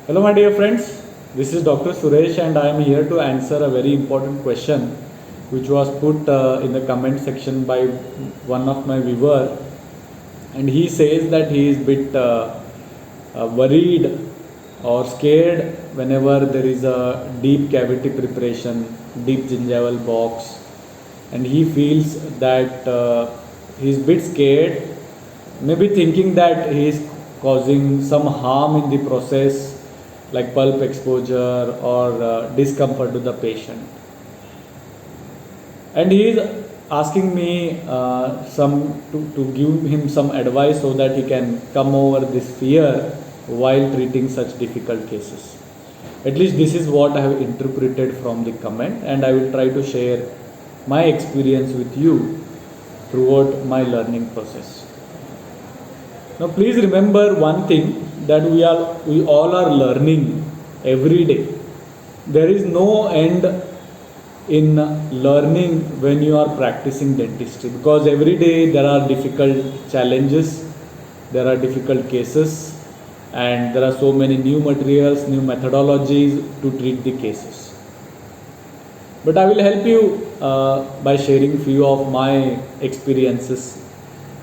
Hello, my dear friends. This is Dr. Suresh, and I am here to answer a very important question which was put in the comment section by one of my viewer. And he says that he is bit worried or scared whenever there is a deep cavity preparation, deep gingival box, and he feels that he is bit scared, maybe thinking that he is causing some harm in the process, like pulp exposure or discomfort to the patient. And he is asking me to give him some advice so that he can come over this fear while treating such difficult cases. At least this is what I have interpreted from the comment, and I will try to share my experience with you throughout my learning process. Now please remember one thing, that we all are learning every day. There is no end in learning when you are practicing dentistry, because every day there are difficult challenges, there are difficult cases, and there are so many new materials, new methodologies to treat the cases. But I will help you by sharing few of my experiences,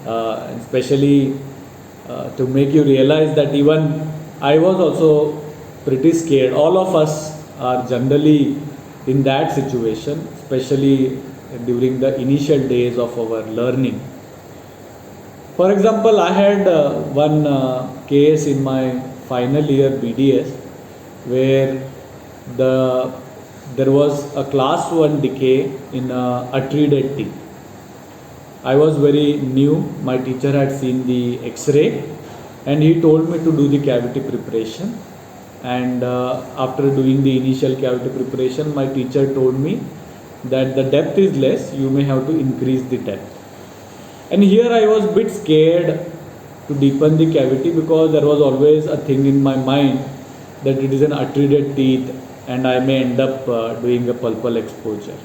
especially to make you realize that even I was also pretty scared. All of us are generally in that situation, especially during the initial days of our learning. For example, I had one case in my final year BDS where there was a class 1 decay in a treated teeth. I was very new. My teacher had seen the X-ray and he told me to do the cavity preparation. And after doing the initial cavity preparation, my teacher told me that the depth is less, you may have to increase the depth. And here I was a bit scared to deepen the cavity, because there was always a thing in my mind that it is an untreated teeth and I may end up doing a pulpal exposure.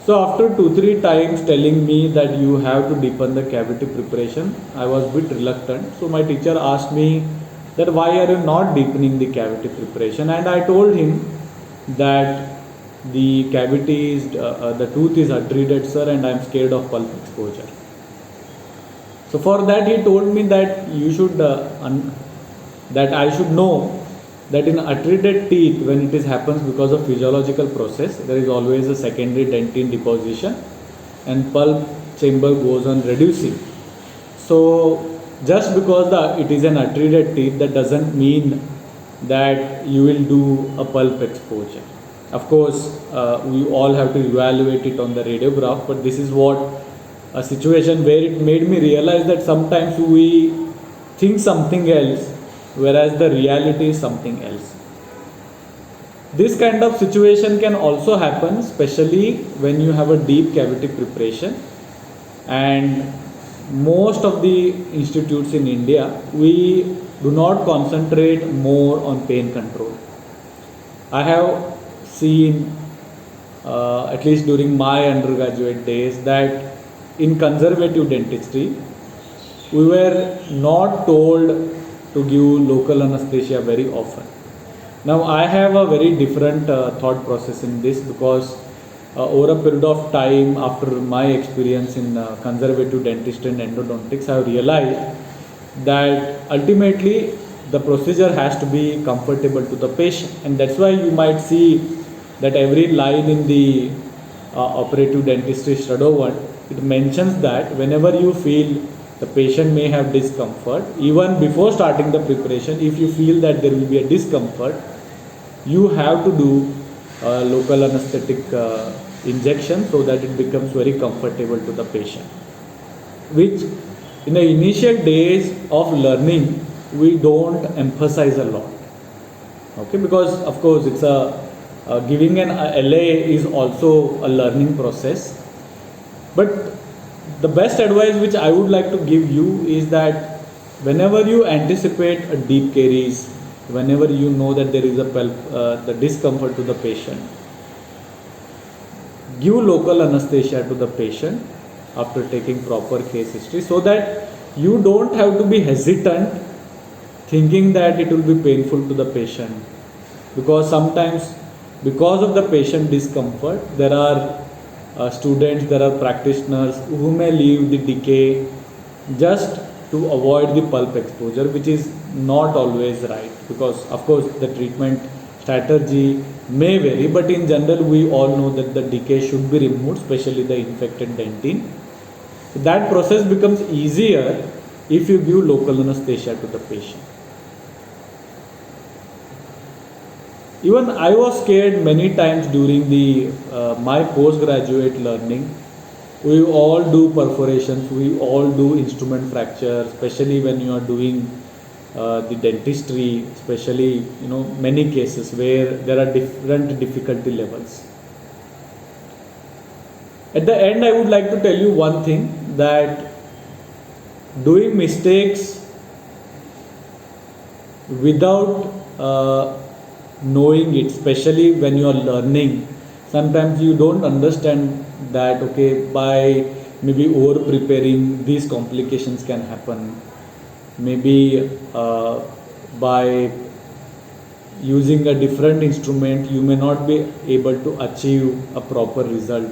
So after 2-3 times telling me that you have to deepen the cavity preparation, I was a bit reluctant. So my teacher asked me that why are you not deepening the cavity preparation, and I told him that the cavity is, the tooth is untreated, sir, and I am scared of pulp exposure. So for that he told me that you should, that I should know that in untreated teeth, when it happens because of physiological process, there is always a secondary dentine deposition and pulp chamber goes on reducing. So just because it is an untreated teeth, that doesn't mean that you will do a pulp exposure. Of course, we all have to evaluate it on the radiograph, but this is what a situation where it made me realize that sometimes we think something else, whereas the reality is something else. This kind of situation can also happen, especially when you have a deep cavity preparation. And most of the institutes in India, we do not concentrate more on pain control. I have seen, at least during my undergraduate days, that in conservative dentistry, we were not told to give local anesthesia very often. Now I have a very different thought process in this, because over a period of time, after my experience in conservative dentistry and endodontics, I have realized that ultimately the procedure has to be comfortable to the patient, and that's why you might see that every line in the operative dentistry Shadow 1, it mentions that whenever you feel the patient may have discomfort, even before starting the preparation, if you feel that there will be a discomfort, you have to do local anesthetic injection so that it becomes very comfortable to the patient, which in the initial days of learning we don't emphasize a lot. Okay, because of course it's giving an LA is also a learning process. But the best advice which I would like to give you is that whenever you anticipate a deep caries, whenever you know that there is the discomfort to the patient, give local anesthesia to the patient after taking proper case history, so that you don't have to be hesitant thinking that it will be painful to the patient, because sometimes because of the patient discomfort there are students, there are practitioners who may leave the decay just to avoid the pulp exposure, which is not always right, because of course the treatment strategy may vary, but in general we all know that the decay should be removed, especially the infected dentine. That process becomes easier if you give local anesthesia to the patient. Even I was scared many times during the my postgraduate learning. We all do perforations, we all do instrument fracture, especially when you are doing the dentistry, especially many cases where there are different difficulty levels. At the end, I would like to tell you one thing, that doing mistakes without knowing it, especially when you are learning, sometimes you don't understand that okay, by maybe over preparing these complications can happen, maybe by using a different instrument you may not be able to achieve a proper result.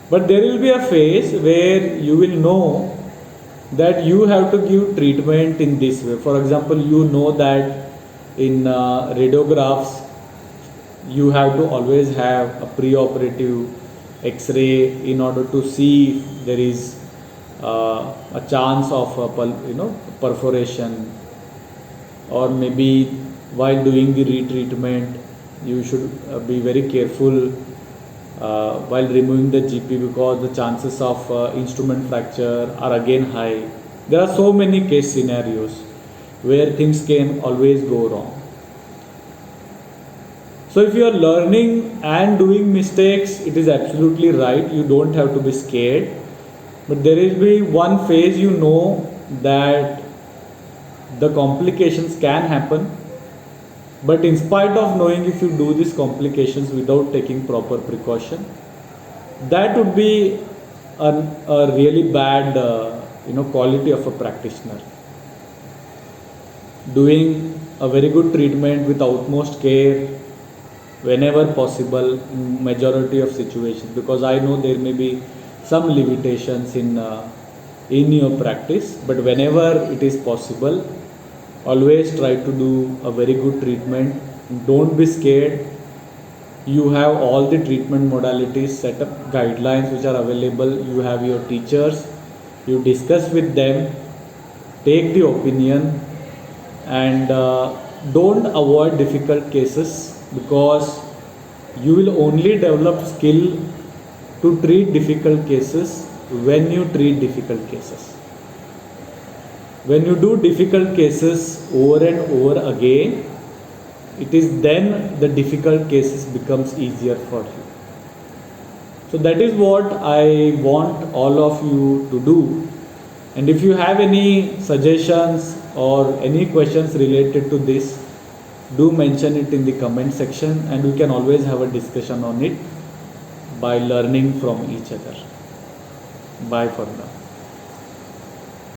But there will be a phase where you will know that you have to give treatment in this way. For example, you know that in radiographs you have to always have a pre-operative X-ray in order to see if there is a chance of perforation, or maybe while doing the retreatment you should be very careful while removing the GP, because the chances of instrument fracture are again high. There are so many case scenarios where things can always go wrong. So if you are learning and doing mistakes, it is absolutely right, you don't have to be scared. But there will be one phase you know that the complications can happen, but in spite of knowing, if you do these complications without taking proper precaution, that would be a really bad quality of a practitioner. Doing a very good treatment with utmost care whenever possible in majority of situations, because I know there may be some limitations in your practice, but whenever it is possible, always try to do a very good treatment. Don't be scared. You have all the treatment modalities set up, guidelines which are available. You have your teachers, you discuss with them, take the opinion, and don't avoid difficult cases, because you will only develop skill to treat difficult cases when you treat difficult cases. When you do difficult cases over and over again, it is then the difficult cases becomes easier for you. So that is what I want all of you to do. And if you have any suggestions or any questions related to this, do mention it in the comment section, and we can always have a discussion on it by learning from each other. Bye for now.